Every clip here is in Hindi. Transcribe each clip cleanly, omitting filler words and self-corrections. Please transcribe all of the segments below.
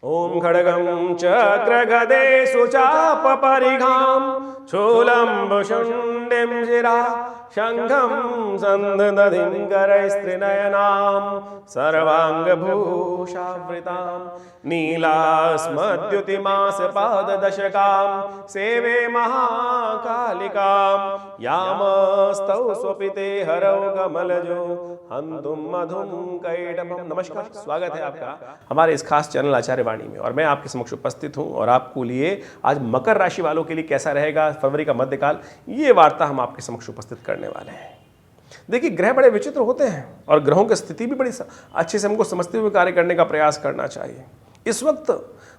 ओम खड्गं चक्रगदेषु चापपरिघां शूलम्बुशुण्डिं शिरा शङ्खं सन्दधिं करैस्त्रिनयनां सर्वाङ्गभूषावृतां नीलास्मद्युतिमासपाददशकां सेवे महाकालिकां यामस्तौ स्वपिते हरौ कमलजो हन्तुं मधुं कैटभं। नमस्कार, स्वागत है आपका हमारे इस खास चैनल आचार्य वाणी में। और मैं आपके समक्ष उपस्थित हूं और आपको लिए आज मकर राशि वालों के लिए कैसा रहेगा फरवरी का मध्यकाल, ये वार्ता हम आपके समक्ष उपस्थित करने वाले हैं। देखिए, ग्रह बड़े विचित्र होते हैं और ग्रहों की स्थिति भी बड़ी अच्छे से हमको समझते हुए कार्य करने का प्रयास करना चाहिए। इस वक्त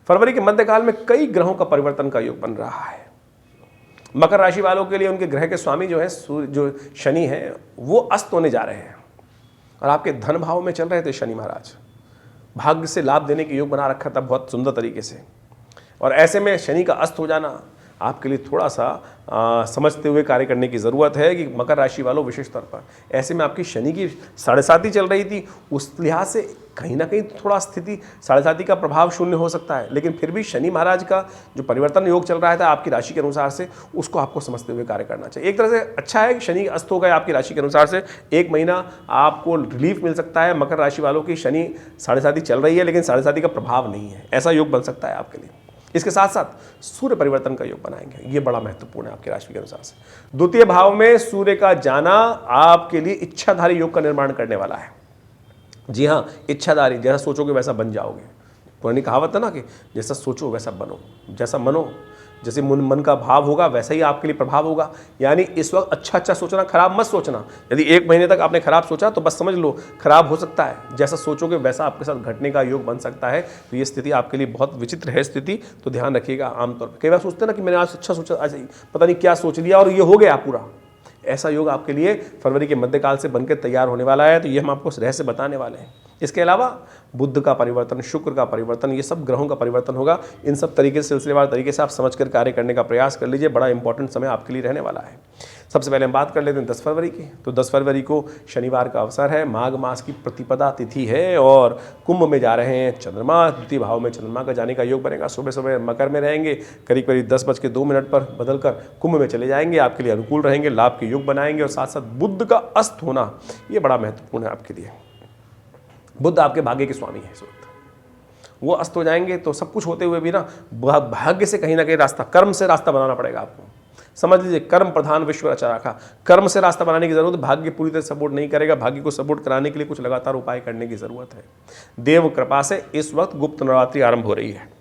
फरवरी के मध्यकाल में कई ग्रहों का परिवर्तन का योग बन रहा है। मकर राशि वालों के लिए उनके ग्रह के स्वामी जो है सूर्य, जो शनि है, वो अस्त होने जा रहे हैं और आपके धन भाव में चल रहे थे शनि महाराज। भाग्य से लाभ देने के योग बना रखा था बहुत सुंदर तरीके से, और ऐसे में शनि का अस्त हो जाना आपके लिए थोड़ा सा समझते हुए कार्य करने की ज़रूरत है कि मकर राशि वालों विशेष तौर पर ऐसे में आपकी शनि की 7.5 चल रही थी, उस लिहाज से कहीं ना कहीं थोड़ा स्थिति 7.5 का प्रभाव शून्य हो सकता है, लेकिन फिर भी शनि महाराज का जो परिवर्तन योग चल रहा था आपकी राशि के अनुसार से, उसको आपको समझते हुए कार्य करना चाहिए। एक तरह से अच्छा है कि शनि अस्त हो गए आपकी राशि के अनुसार से, 1 महीना आपको रिलीफ मिल सकता है। मकर राशि वालों की शनि 7.5 चल रही है, लेकिन 7.5 का प्रभाव नहीं है, ऐसा योग बन सकता है आपके लिए। इसके साथ साथ सूर्य परिवर्तन का योग बनाएंगे, ये बड़ा महत्वपूर्ण है आपकी राशि के अनुसार से। द्वितीय भाव में सूर्य का जाना आपके लिए इच्छाधारी योग का निर्माण करने वाला है। जी हाँ, इच्छाधारी, जैसा सोचोगे वैसा बन जाओगे। पुरानी कहावत है ना कि जैसा सोचो वैसा बनो, जैसा मनो, जैसे मन का भाव होगा वैसा ही आपके लिए प्रभाव होगा। यानी इस वक्त अच्छा सोचना, खराब मत सोचना। यदि 1 महीने तक आपने खराब सोचा तो बस समझ लो खराब हो सकता है। जैसा सोचोगे वैसा आपके साथ घटने का योग बन सकता है। तो ये स्थिति आपके लिए बहुत विचित्र है स्थिति, तो ध्यान रखिएगा। आमतौर पर कई बार सोचते हैं ना कि मैंने आज अच्छा सोचा, आज पता नहीं क्या सोच लिया और ये हो गया पूरा। ऐसा योग आपके लिए फरवरी के मध्यकाल से बनकर तैयार होने वाला है, तो ये हम आपको रहस्य बताने वाले हैं। इसके अलावा बुध का परिवर्तन, शुक्र का परिवर्तन, ये सब ग्रहों का परिवर्तन होगा। इन सब तरीके से सिलसिलेवार तरीके से आप समझकर कार्य करने का प्रयास कर लीजिए। बड़ा इंपॉर्टेंट समय आपके लिए रहने वाला है। सबसे पहले हम बात कर लेते हैं 10 फरवरी की। तो 10 फरवरी को शनिवार का अवसर है, माघ मास की प्रतिपदा तिथि है और कुंभ में जा रहे हैं चंद्रमा। द्वितीय भाव में चंद्रमा का जाने का योग बनेगा। सुबह सुबह मकर में रहेंगे, करीब करीब 10:02 पर बदलकर कुंभ में चले जाएंगे। आपके लिए अनुकूल रहेंगे, लाभ के योग बनाएंगे। और साथ साथ बुध का अस्त होना ये बड़ा महत्वपूर्ण है आपके लिए। बुध आपके भाग्य के स्वामी है इस वक्त, वो अस्त हो जाएंगे तो सब कुछ होते हुए भी ना भाग्य से कहीं ना कहीं रास्ता, कर्म से रास्ता बनाना पड़ेगा आपको। समझ लीजिए, कर्म प्रधान विश्व रचा रखा, कर्म से रास्ता बनाने की जरूरत है। भाग्य पूरी तरह सपोर्ट नहीं करेगा, भाग्य को सपोर्ट कराने के लिए कुछ लगातार उपाय करने की जरूरत है। देव कृपा से इस वक्त गुप्त नवरात्रि आरंभ हो रही है।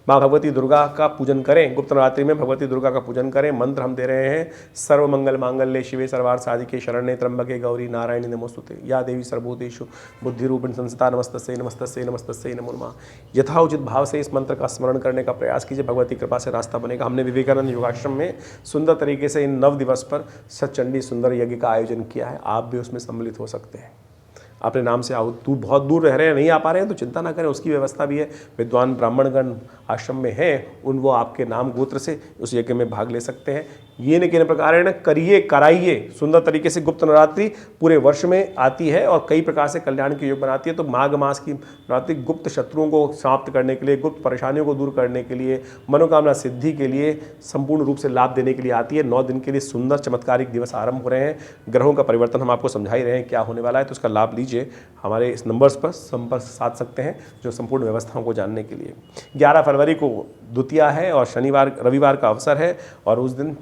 माँ भगवती दुर्गा का पूजन करें, गुप्त नवरात्रि में भगवती दुर्गा का पूजन करें। मंत्र हम दे रहे हैं, सर्व मंगल मांगल्ये शिवे सर्वार्थ साधिके शरण्ये त्र्यंबके गौरी नारायणी नमोस्तुते या देवी सर्वभूतेषु बुद्धिरूपिणी संस्था नमस्तस्यै नमस्तस्यै नमस्तस्यै नमो नमः। यथाउचित भाव से इस मंत्र का स्मरण करने का प्रयास कीजिए, भगवती कृपा से रास्ता बनेगा। हमने विवेकानंद योगाश्रम में सुंदर तरीके से इन 9 दिवस पर सतचंडी सुंदर यज्ञ का आयोजन किया है, आप भी उसमें सम्मिलित हो सकते हैं। अपने नाम से आओ, बहुत दूर रह रहे हैं, नहीं आ पा रहे हैं तो चिंता ना करें, उसकी व्यवस्था भी है। विद्वान ब्राह्मणगण आश्रम में हैं, वो आपके नाम गोत्र से उस यज्ञ में भाग ले सकते हैं। ये न किन प्रकार करिए कराइए। सुंदर तरीके से गुप्त नवरात्रि पूरे वर्ष में आती है और कई प्रकार से कल्याण के योग बनाती है। तो माघ मास की नवरात्रि गुप्त शत्रुओं को समाप्त करने के लिए, गुप्त परेशानियों को दूर करने के लिए, मनोकामना सिद्धि के लिए, संपूर्ण रूप से लाभ देने के लिए आती है। 9 दिन के लिए सुंदर चमत्कारिक दिवस आरंभ हो रहे हैं। ग्रहों का परिवर्तन हम आपको समझा ही रहे हैं क्या होने वाला है, तो उसका लाभ लीजिए। हमारे इस नंबर्स पर संपर्क साध सकते हैं जो संपूर्ण व्यवस्थाओं को जानने के लिए। 11 फरवरी को द्वितीया है और शनिवार रविवार का अवसर है, और उस दिन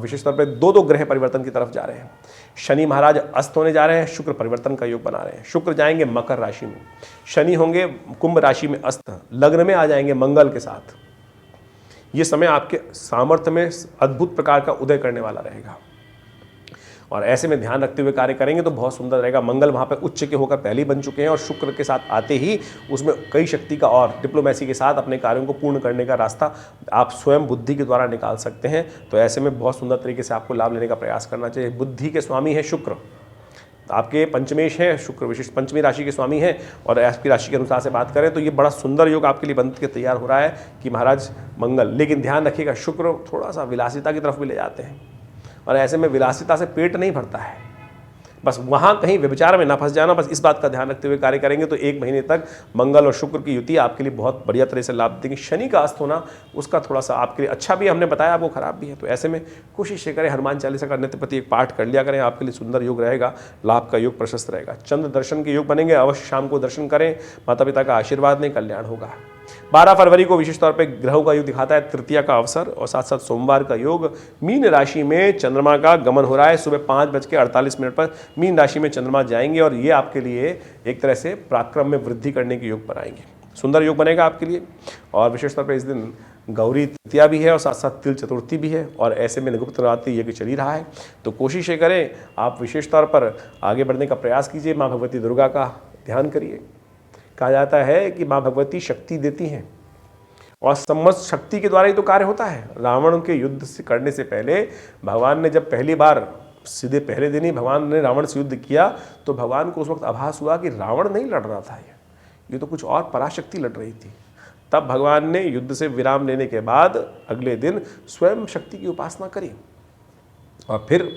विशेष तौर पर 2 ग्रह परिवर्तन की तरफ जा रहे हैं। शनि महाराज अस्त होने जा रहे हैं, शुक्र परिवर्तन का योग बना रहे हैं। शुक्र जाएंगे मकर राशि में, शनि होंगे कुंभ राशि में अस्त, लग्न में आ जाएंगे मंगल के साथ। ये समय आपके सामर्थ्य में अद्भुत प्रकार का उदय करने वाला रहेगा और ऐसे में ध्यान रखते हुए कार्य करेंगे तो बहुत सुंदर रहेगा। मंगल वहाँ पे उच्च के होकर पहले ही बन चुके हैं और शुक्र के साथ आते ही उसमें कई शक्ति का और डिप्लोमेसी के साथ अपने कार्यों को पूर्ण करने का रास्ता आप स्वयं बुद्धि के द्वारा निकाल सकते हैं। तो ऐसे में बहुत सुंदर तरीके से आपको लाभ लेने का प्रयास करना चाहिए। बुद्धि के स्वामी है शुक्र, आपके पंचमेश है शुक्र, विशेष पंचमी राशि के स्वामी हैं। और आपकी राशि के अनुसार से बात करें तो ये बड़ा सुंदर योग आपके लिए बन के तैयार हो रहा है कि महाराज मंगल। लेकिन ध्यान रखिएगा, शुक्र थोड़ा सा विलासिता की तरफ भी ले जाते हैं और ऐसे में विलासिता से पेट नहीं भरता है। बस वहाँ कहीं व्यभिचार में ना फंस जाना, बस इस बात का ध्यान रखते हुए कार्य करेंगे तो 1 महीने तक मंगल और शुक्र की युति आपके लिए बहुत बढ़िया तरह से लाभ देंगे। शनि का अस्त होना उसका थोड़ा सा आपके लिए अच्छा भी हमने बताया, आपको खराब भी है, तो ऐसे में कोशिश ये करें हनुमान चालीसा का नित्य प्रति एक पाठ कर लिया करें, आपके लिए सुंदर योग रहेगा, लाभ का योग प्रशस्त रहेगा। चंद्र दर्शन के योग बनेंगे, अवश्य शाम को दर्शन करें, माता पिता का आशीर्वाद लें, कल्याण होगा। 12 फरवरी को विशेष तौर पे ग्रहों का योग दिखाता है, तृतीया का अवसर और साथ साथ सोमवार का योग। मीन राशि में चंद्रमा का गमन हो रहा है, सुबह 5:48 पर मीन राशि में चंद्रमा जाएंगे और ये आपके लिए एक तरह से पराक्रम में वृद्धि करने के योग बनाएंगे। सुंदर योग बनेगा आपके लिए। और विशेष तौर पर इस दिन गौरी तृतीया भी है और साथ साथ तिल चतुर्थी भी है और ऐसे में गुप्त नवरात्रि यज्ञ चल ही रहा है, तो कोशिश ये करें आप विशेष तौर पर आगे बढ़ने का प्रयास कीजिए। माँ भगवती दुर्गा का ध्यान करिए। कहा जाता है कि माँ भगवती शक्ति देती हैं और समस्त शक्ति के द्वारा ही तो कार्य होता है। रावण के युद्ध से करने से पहले भगवान ने जब पहली बार सीधे पहले दिन ही भगवान ने रावण से युद्ध किया तो भगवान को उस वक्त आभास हुआ कि रावण नहीं लड़ रहा था, ये तो कुछ और पराशक्ति लड़ रही थी। तब भगवान ने युद्ध से विराम लेने के बाद अगले दिन स्वयं शक्ति की उपासना करी और फिर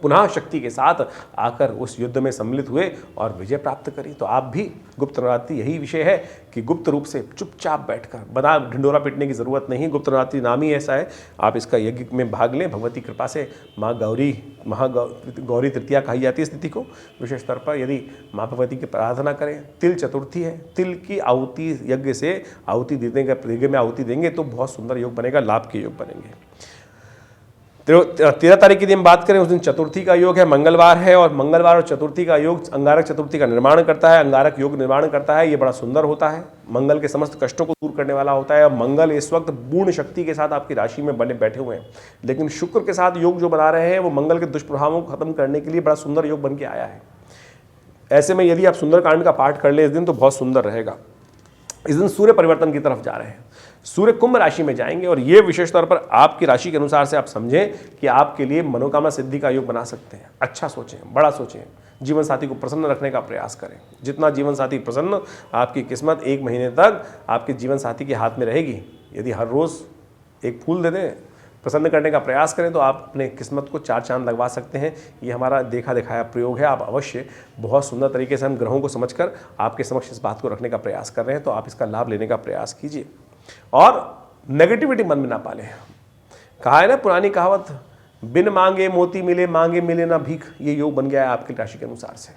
पुनः शक्ति के साथ आकर उस युद्ध में सम्मिलित हुए और विजय प्राप्त करी। तो आप भी गुप्त नवरात्रि यही विषय है कि गुप्त रूप से चुपचाप बैठकर, बना ढिंडोरा पीटने की जरूरत नहीं, गुप्त नवरात्रि नाम ही ऐसा है। आप इसका यज्ञ में भाग लें, भगवती कृपा से माँ गौरी तृतीया कही जाती है स्थिति को। विशेष तौर पर यदि माँ भगवती की प्रार्थना करें, तिल चतुर्थी है, तिल की आहुति यज्ञ से आहुति देने का यज्ञ में आहुति देंगे तो बहुत सुंदर योग बनेगा, लाभ के योग बनेंगे। 13 तारीख की दिन बात करें, उस दिन चतुर्थी का योग है, मंगलवार है और मंगलवार और चतुर्थी का योग अंगारक चतुर्थी का निर्माण करता है, अंगारक योग निर्माण करता है। ये बड़ा सुंदर होता है, मंगल के समस्त कष्टों को दूर करने वाला होता है। और मंगल इस वक्त पूर्ण शक्ति के साथ आपकी राशि में बने बैठे हुए हैं, लेकिन शुक्र के साथ योग जो बना रहे हैं वो मंगल के दुष्प्रभावों को खत्म करने के लिए बड़ा सुंदर योग बन के आया है। ऐसे में यदि आप सुंदरकांड का पाठ कर ले इस दिन तो बहुत सुंदर रहेगा। इस दिन सूर्य परिवर्तन की तरफ जा रहे हैं, सूर्य कुंभ राशि में जाएंगे और ये विशेष तौर पर आपकी राशि के अनुसार से आप समझें कि आपके लिए मनोकामना सिद्धि का योग बना सकते हैं। अच्छा सोचें, बड़ा सोचें, जीवन साथी को प्रसन्न रखने का प्रयास करें। जितना जीवन साथी प्रसन्न, आपकी किस्मत 1 महीने तक आपके जीवन साथी के हाथ में रहेगी। यदि हर रोज़ एक फूल दे दें, प्रसन्न करने का प्रयास करें तो आप अपने किस्मत को 4 चांद लगवा सकते हैं। ये हमारा देखा दिखाया प्रयोग है। आप अवश्य बहुत सुंदर तरीके से हम ग्रहों को समझकर आपके समक्ष इस बात को रखने का प्रयास कर रहे हैं, तो आप इसका लाभ लेने का प्रयास कीजिए और नेगेटिविटी मन में ना पालें। कहा है ना पुरानी कहावत, बिन मांगे मोती मिले, मांगे मिले ना भीख। ये योग बन गया है आपकी राशि के अनुसार से।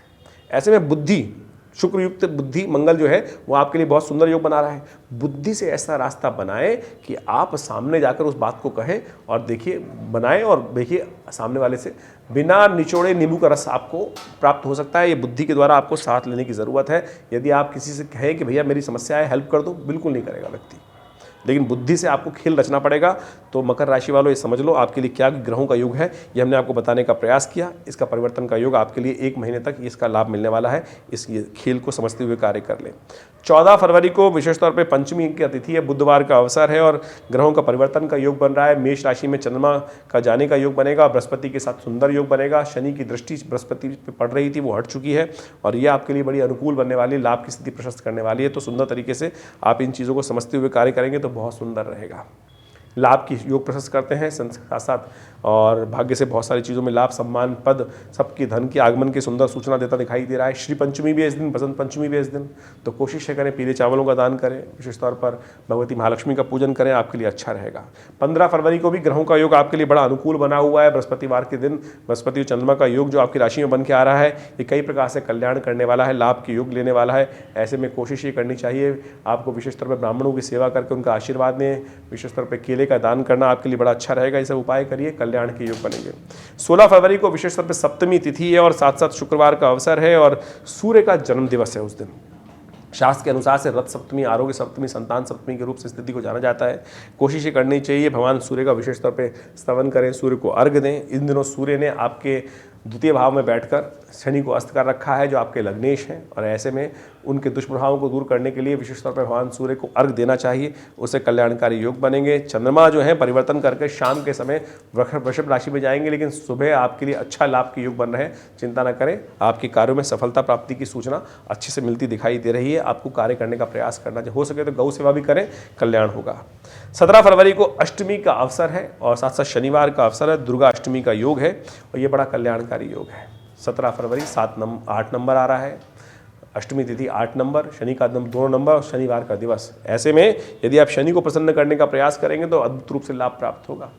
ऐसे में बुद्धि, शुक्रयुक्त बुद्धि, मंगल जो है वो आपके लिए बहुत सुंदर योग बना रहा है। बुद्धि से ऐसा रास्ता बनाएं कि आप सामने जाकर उस बात को कहें और देखिए, बनाएं और देखिए सामने वाले से बिना निचोड़े नींबू का रस आपको प्राप्त हो सकता है। ये बुद्धि के द्वारा आपको साथ लेने की ज़रूरत है। यदि आप किसी से कहें कि भैया मेरी समस्या है, हेल्प कर दो, बिल्कुल नहीं करेगा व्यक्ति, लेकिन बुद्धि से आपको खेल रचना पड़ेगा। तो मकर राशि वालों ये समझ लो आपके लिए क्या ग्रहों का योग है, ये हमने आपको बताने का प्रयास किया। इसका परिवर्तन का योग आपके लिए 1 महीने तक इसका लाभ मिलने वाला है। इस खेल को समझते हुए कार्य कर लें। 14 फरवरी को विशेष तौर पे पंचमी की तिथि है, बुधवार का अवसर है और ग्रहों का परिवर्तन का योग बन रहा है। मेष राशि में चंद्रमा का जाने का योग बनेगा, बृहस्पति के साथ सुंदर योग बनेगा। शनि की दृष्टि बृहस्पति पे पड़ रही थी, वो हट चुकी है और ये आपके लिए बड़ी अनुकूल बनने वाली, लाभ की स्थिति प्रशस्त करने वाली है। तो सुंदर तरीके से आप इन चीज़ों को समझते हुए कार्य करेंगे तो बहुत सुंदर रहेगा। लाभ की योग प्रशस्त करते हैं साथ साथ और भाग्य से बहुत सारी चीज़ों में लाभ, सम्मान, पद, सबकी धन के आगमन की सुंदर सूचना देता दिखाई दे रहा है। श्री पंचमी भी है इस दिन, बसंत पंचमी भी है इस दिन, तो कोशिश करें पीले चावलों का दान करें, विशेष तौर पर भगवती महालक्ष्मी का पूजन करें, आपके लिए अच्छा रहेगा। 15 फरवरी को भी ग्रहों का योग आपके लिए बड़ा अनुकूल बना हुआ है। बृहस्पतिवार के दिन बृहस्पति और चंद्रमा का योग जो आपकी राशि में बन के आ रहा है, ये कई प्रकार से कल्याण करने वाला है, लाभ के योग लेने वाला है। ऐसे में कोशिश ये करनी चाहिए आपको विशेष तौर पर ब्राह्मणों की सेवा करके उनका आशीर्वाद दें, विशेष तौर पर केले का दान करना आपके लिए बड़ा अच्छा रहेगा। ये सब उपाय करिए, कल्याण के योग बनेंगे। 16 फरवरी को विशेष तौर पर सप्तमी तिथि है और साथ साथ शुक्रवार का अवसर है और सूर्य का जन्म दिवस है उस दिन। शास्त्र के अनुसार से रथ सप्तमी, आरोग्य सप्तमी, संतान सप्तमी के रूप से स्थिति को जाना जाता है। कोशिश ये करनी चाहिए भगवान सूर्य का विशेष तौर पे स्तवन करें, सूर्य को अर्घ दें। इन दिनों सूर्य ने आपके द्वितीय भाव में बैठकर शनि को अस्त कर रखा है जो आपके लग्नेश हैं और ऐसे में उनके दुष्प्रभावों को दूर करने के लिए विशेष तौर पर भगवान सूर्य को अर्घ देना चाहिए, उससे कल्याणकारी योग बनेंगे। चंद्रमा जो है परिवर्तन करके शाम के समय वृषभ राशि में जाएंगे, लेकिन सुबह आपके लिए अच्छा लाभ के योग बन रहे हैं। चिंता न करें, आपके कार्यों में सफलता प्राप्ति की सूचना अच्छे से मिलती दिखाई दे रही है। आपको कार्य करने का प्रयास करना चाहिए, हो सके तो गौ सेवा भी करें, कल्याण होगा। 17 फरवरी को अष्टमी का अवसर है और साथ साथ शनिवार का अवसर है, दुर्गा अष्टमी का योग है और ये बड़ा कल्याणकारी योग है। 17 फरवरी 8 नंबर आ रहा है, अष्टमी तिथि 8 नंबर, शनि का दिन 2 नंबर और शनिवार का दिवस। ऐसे में यदि आप शनि को प्रसन्न करने का प्रयास करेंगे तो अद्भुत रूप से लाभ प्राप्त होगा।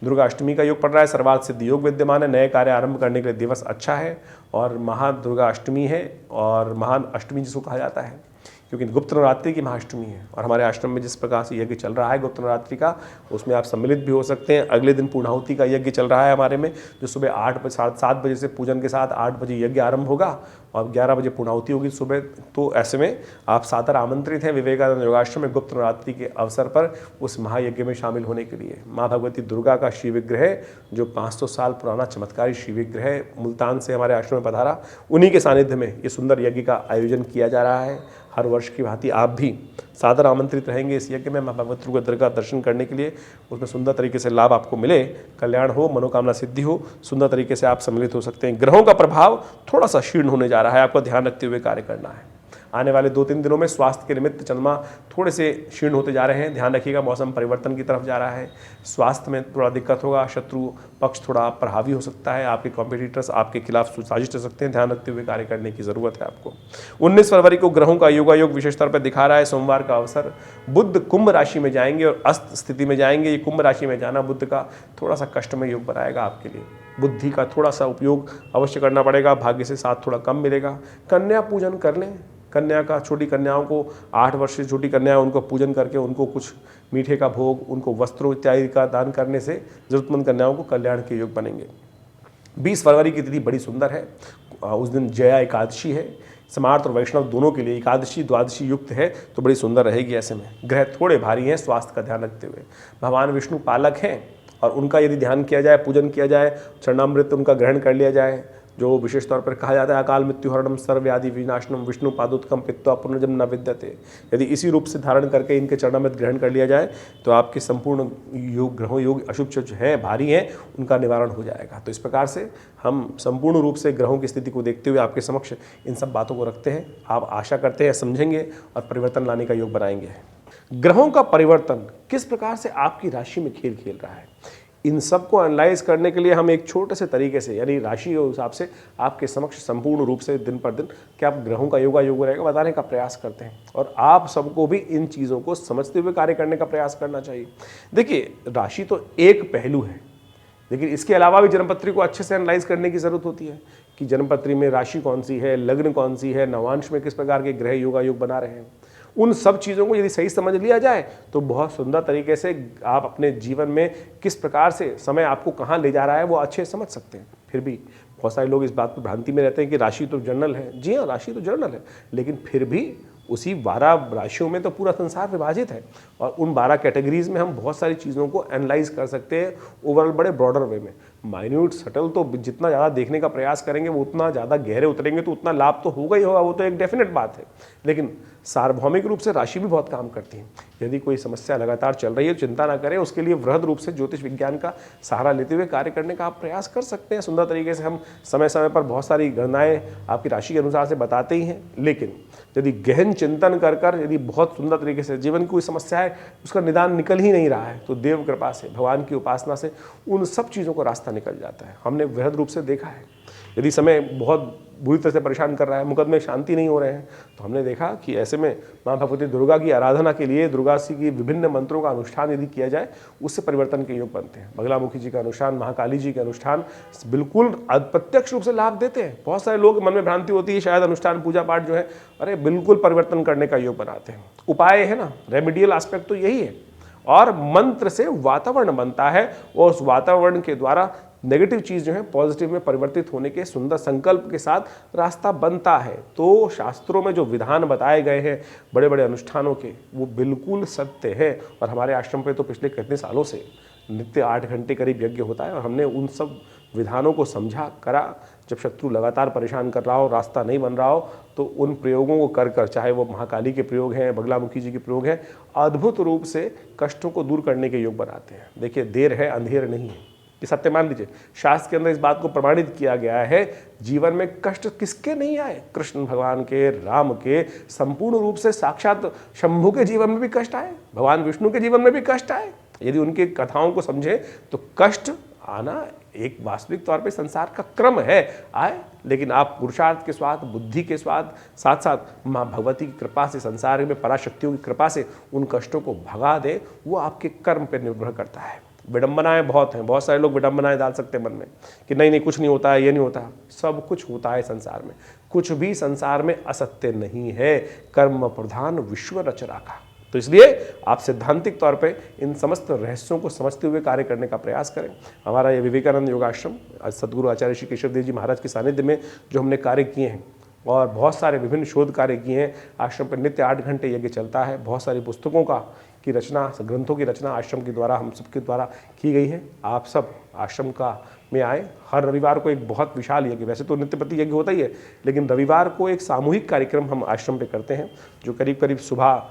दुर्गा अष्टमी का योग पड़ रहा है, सर्वार्थ सिद्ध योग विद्यमान है, नए कार्य आरंभ करने के लिए दिवस अच्छा है और महादुर्गा अष्टमी है और महान अष्टमी जिसको कहा जाता है क्योंकि गुप्त नवरात्रि की महाअष्टमी है। और हमारे आश्रम में जिस प्रकार से यज्ञ चल रहा है गुप्त नवरात्रि का, उसमें आप सम्मिलित भी हो सकते हैं। अगले दिन पूर्णाहुति का यज्ञ चल रहा है हमारे में, जो सुबह 7 बजे से पूजन के साथ 8 बजे यज्ञ आरंभ होगा और 11 बजे पूर्णाहुति होगी सुबह। तो ऐसे में आप सादर आमंत्रित हैं विवेकानंद योगाश्रम में गुप्त नवरात्रि के अवसर पर उस महायज्ञ में शामिल होने के लिए। माँ भगवती दुर्गा का श्री विग्रह, जो 500 साल पुराना चमत्कारी श्री विग्रह मुल्तान से हमारे आश्रम में पधारा, उन्हीं के सानिध्य में ये सुंदर यज्ञ का आयोजन किया जा रहा है। हर वर्ष की भांति आप भी सादर आमंत्रित रहेंगे इस यज्ञ में माँ भगवती दुर्गा का दर्शन करने के लिए। उसमें सुंदर तरीके से लाभ आपको मिले, कल्याण हो, मनोकामना सिद्धि हो, सुंदर तरीके से आप सम्मिलित हो सकते हैं। ग्रहों का प्रभाव थोड़ा सा क्षीण होने जा रहा है, आपको ध्यान रखते हुए कार्य करना है। आने वाले 2-3 दिनों में स्वास्थ्य के निमित्त चंद्रमा थोड़े से क्षीण होते जा रहे हैं, ध्यान रखिएगा, मौसम परिवर्तन की तरफ जा रहा है, स्वास्थ्य में थोड़ा दिक्कत होगा, शत्रु पक्ष थोड़ा प्रभावी हो सकता है, आपके कॉम्पिटिटर्स आपके खिलाफ साजिश कर सकते हैं, ध्यान रखते हुए कार्य करने की जरूरत है आपको। 19 फरवरी को ग्रहों का योगायोग विशेष तौर पर दिखा रहा है, सोमवार का अवसर। बुध कुंभ राशि में जाएंगे और अस्त स्थिति में जाएंगे। ये कुंभ राशि में जाना बुध का थोड़ा सा कष्टमय योग बनाएगा आपके लिए, बुद्धि का थोड़ा सा उपयोग अवश्य करना पड़ेगा, भाग्य से साथ थोड़ा कम मिलेगा। कन्या पूजन कर लें, कन्या का, छोटी कन्याओं को, 8 वर्ष से छोटी कन्याएं, उनको पूजन करके उनको कुछ मीठे का भोग, उनको वस्त्रों इत्यादि का दान करने से जरूरतमंद कन्याओं को कल्याण के योग बनेंगे। 20 फरवरी की तिथि बड़ी सुंदर है, उस दिन जया एकादशी है, समार्थ और वैष्णव दोनों के लिए एकादशी द्वादशी युक्त है, तो बड़ी सुंदर रहेगी। ऐसे में ग्रह थोड़े भारी हैं, स्वास्थ्य का ध्यान रखते हुए। भगवान विष्णु पालक हैं और उनका यदि ध्यान किया जाए, पूजन किया जाए, चरणामृत उनका ग्रहण कर लिया जाए, जो विशेष तौर पर कहा जाता है अकाल मृत्यु हरणम सर्वव्याधि विनाशनम विष्णु पादोत्कम पित्वा पुनर्जन्म न विद्यते, यदि इसी रूप से धारण करके इनके चरणामृत ग्रहण कर लिया जाए तो आपके संपूर्ण योग, ग्रहों योग अशुभ जो हैं, भारी हैं, उनका निवारण हो जाएगा। तो इस प्रकार से हम संपूर्ण रूप से ग्रहों की स्थिति को देखते हुए आपके समक्ष इन सब बातों को रखते हैं। आप आशा करते हैं समझेंगे और परिवर्तन लाने का योग बनाएंगे। ग्रहों का परिवर्तन किस प्रकार से आपकी राशि में खेल खेल रहा है, इन सब को एनालाइज करने के लिए हम एक छोटे से तरीके से, यानी राशि के हिसाब से आपके समक्ष संपूर्ण रूप से दिन पर दिन क्या ग्रहों का योगा योग रहेगा बताने का प्रयास करते हैं। और आप सबको भी इन चीज़ों को समझते हुए कार्य करने का प्रयास करना चाहिए। देखिए, राशि तो एक पहलू है, लेकिन इसके अलावा भी जन्मपत्री को अच्छे से एनालाइज करने की ज़रूरत होती है कि जन्मपत्री में राशि कौन सी है, लग्न कौन सी है, नवांश में किस प्रकार के ग्रह योगा योग बना रहे हैं। उन सब चीज़ों को यदि सही समझ लिया जाए तो बहुत सुंदर तरीके से आप अपने जीवन में किस प्रकार से समय आपको कहाँ ले जा रहा है वो अच्छे समझ सकते हैं। फिर भी बहुत सारे लोग इस बात पर भ्रांति में रहते हैं कि राशि तो जर्नल है। जी हाँ, राशि तो जर्नल है, लेकिन फिर भी उसी 12 राशियों में तो पूरा संसार विभाजित है और उन 12 कैटेगरीज में हम बहुत सारी चीज़ों को एनालाइज कर सकते हैं ओवरऑल बड़े ब्रॉडर वे में। माइन्यूट सटल तो जितना ज़्यादा देखने का प्रयास करेंगे वो उतना ज़्यादा गहरे उतरेंगे तो उतना लाभ तो होगा ही होगा, वो तो एक डेफिनेट बात है। लेकिन सार्वभौमिक रूप से राशि भी बहुत काम करती है। यदि कोई समस्या लगातार चल रही है, चिंता ना करें, उसके लिए वृहद रूप से ज्योतिष विज्ञान का सहारा लेते हुए कार्य करने का आप प्रयास कर सकते हैं। सुंदर तरीके से हम समय समय पर बहुत सारी गणनाएं आपकी राशि के अनुसार से बताते ही हैं, लेकिन यदि गहन चिंतन कर कर यदि बहुत सुंदर तरीके से जीवन की कोई समस्या है उसका निदान निकल ही नहीं रहा है तो देव कृपा से, भगवान की उपासना से उन सब चीज़ों को रास्ता निकल जाता है। हमने वृहद रूप से देखा है। यदि समय बहुत बुरी तरह से परेशान कर रहा है, मुकदमे शांति नहीं हो रहे हैं, तो हमने देखा कि ऐसे में माँ भगवती दुर्गा की आराधना के लिए दुर्गा जी की विभिन्न मंत्रों का अनुष्ठान यदि किया जाए उससे परिवर्तन के योग बनते हैं। बगलामुखी जी का अनुष्ठान, महाकाली जी के अनुष्ठान बिल्कुल अप्रत्यक्ष रूप से लाभ देते हैं। बहुत सारे लोग मन में भ्रांति होती है शायद अनुष्ठान पूजा पाठ जो है अरे बिल्कुल परिवर्तन करने का योग बनाते हैं। उपाय है ना, रेमेडियल एस्पेक्ट तो यही है। और मंत्र से वातावरण बनता है और उस वातावरण के द्वारा नेगेटिव चीज़ जो है पॉजिटिव में परिवर्तित होने के सुंदर संकल्प के साथ रास्ता बनता है। तो शास्त्रों में जो विधान बताए गए हैं बड़े बड़े अनुष्ठानों के, वो बिल्कुल सत्य है। और हमारे आश्रम पे तो पिछले कितने सालों से नित्य 8 घंटे करीब यज्ञ होता है और हमने उन सब विधानों को समझा करा। जब शत्रु लगातार परेशान कर रहा हो, रास्ता नहीं बन रहा हो, तो उन प्रयोगों को कर कर, चाहे वो महाकाली के प्रयोग हैं, बगलामुखी जी के प्रयोग हैं, अद्भुत रूप से कष्टों को दूर करने के योग बनाते हैं। देखिए, देर है अंधेर नहीं है, ये सत्य मान लीजिए। शास्त्र के अंदर इस बात को प्रमाणित किया गया है। जीवन में कष्ट किसके नहीं आए, कृष्ण भगवान के, राम के, संपूर्ण रूप से साक्षात शंभु के जीवन में भी कष्ट आए, भगवान विष्णु के जीवन में भी कष्ट आए। यदि उनकी कथाओं को समझे तो कष्ट आना एक वास्तविक तौर पे संसार का क्रम है, आए, लेकिन आप पुरुषार्थ के साथ, बुद्धि के साथ साथ माँ भगवती की कृपा से, संसार में पराशक्तियों की कृपा से उन कष्टों को भगा दे, वो आपके कर्म पर निर्भर करता है। विडंबनाएं बहुत हैं, बहुत सारे लोग विडंबनाएं डाल सकते हैं मन में कि नहीं नहीं कुछ नहीं होता है, ये नहीं होता। सब कुछ होता है संसार में, कुछ भी संसार में असत्य नहीं है। कर्म प्रधान विश्व रचना का। तो इसलिए आप सैद्धांतिक तौर पे इन समस्त रहस्यों को समझते हुए कार्य करने का प्रयास करें। हमारा ये विवेकानंद योगाश्रम सदगुरु आचार्य श्री केशव देव जी महाराज के सानिध्य में जो हमने कार्य किए हैं और बहुत सारे विभिन्न शोध कार्य किए हैं। आश्रम पर नित्य 8 घंटे यज्ञ चलता है। बहुत सारी पुस्तकों की रचना, ग्रंथों की रचना आश्रम के द्वारा, हम सबके द्वारा की गई है। आप सब आश्रम में आए। हर रविवार को एक बहुत विशाल यज्ञ, वैसे तो नित्यपति यज्ञ होता ही है, लेकिन रविवार को एक सामूहिक कार्यक्रम हम आश्रम पे करते हैं जो करीब करीब सुबह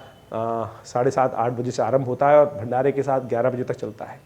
7:30-8 बजे से आरंभ होता है और भंडारे के साथ 11 बजे तक चलता है।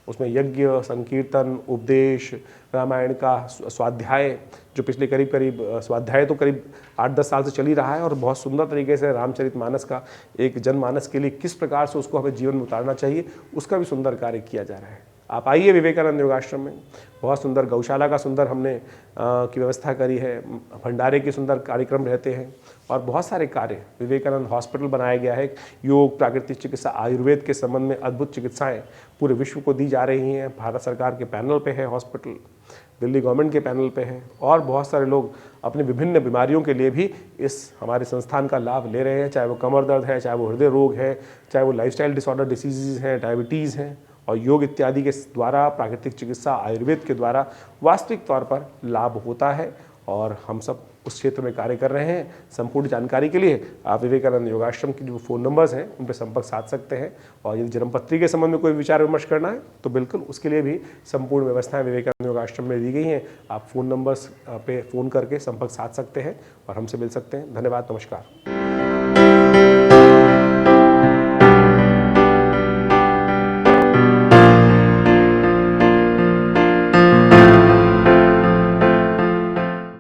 उसमें यज्ञ, संकीर्तन, उपदेश, रामायण का स्वाध्याय, जो पिछले करीब स्वाध्याय तो करीब 8-10 साल से चल ही रहा है और बहुत सुंदर तरीके से रामचरितमानस का एक जनमानस के लिए किस प्रकार से उसको हमें जीवन में उतारना चाहिए, उसका भी सुंदर कार्य किया जा रहा है। आप आइए विवेकानंद योगाश्रम में। बहुत सुंदर गौशाला का सुंदर हमने की व्यवस्था करी है, भंडारे के सुंदर कार्यक्रम रहते हैं और बहुत सारे कार्य। विवेकानंद हॉस्पिटल बनाया गया है, योग, प्राकृतिक चिकित्सा, आयुर्वेद के संबंध में अद्भुत चिकित्साएं पूरे विश्व को दी जा रही हैं। भारत सरकार के पैनल पे है हॉस्पिटल, दिल्ली गवर्नमेंट के पैनल पे है और बहुत सारे लोग अपनी विभिन्न बीमारियों के लिए भी इस हमारे संस्थान का लाभ ले रहे हैं, चाहे वो कमर दर्द है, चाहे वो हृदय रोग है, चाहे वो लाइफस्टाइल डिसऑर्डर डिसीज़ हैं, डायबिटीज़ हैं। और योग इत्यादि के द्वारा, प्राकृतिक चिकित्सा, आयुर्वेद के द्वारा वास्तविक तौर पर लाभ होता है और हम सब उस क्षेत्र में कार्य कर रहे हैं। संपूर्ण जानकारी के लिए आप विवेकानंद योगाश्रम की जो फ़ोन नंबर्स हैं उन पर संपर्क साध सकते हैं और यदि जन्मपत्री के संबंध में कोई विचार विमर्श करना है तो बिल्कुल उसके लिए भी संपूर्ण व्यवस्थाएं विवेकानंद योगाश्रम में दी गई हैं। आप फ़ोन नंबर्स पे फ़ोन करके संपर्क साध सकते हैं और हमसे मिल सकते हैं। धन्यवाद, नमस्कार।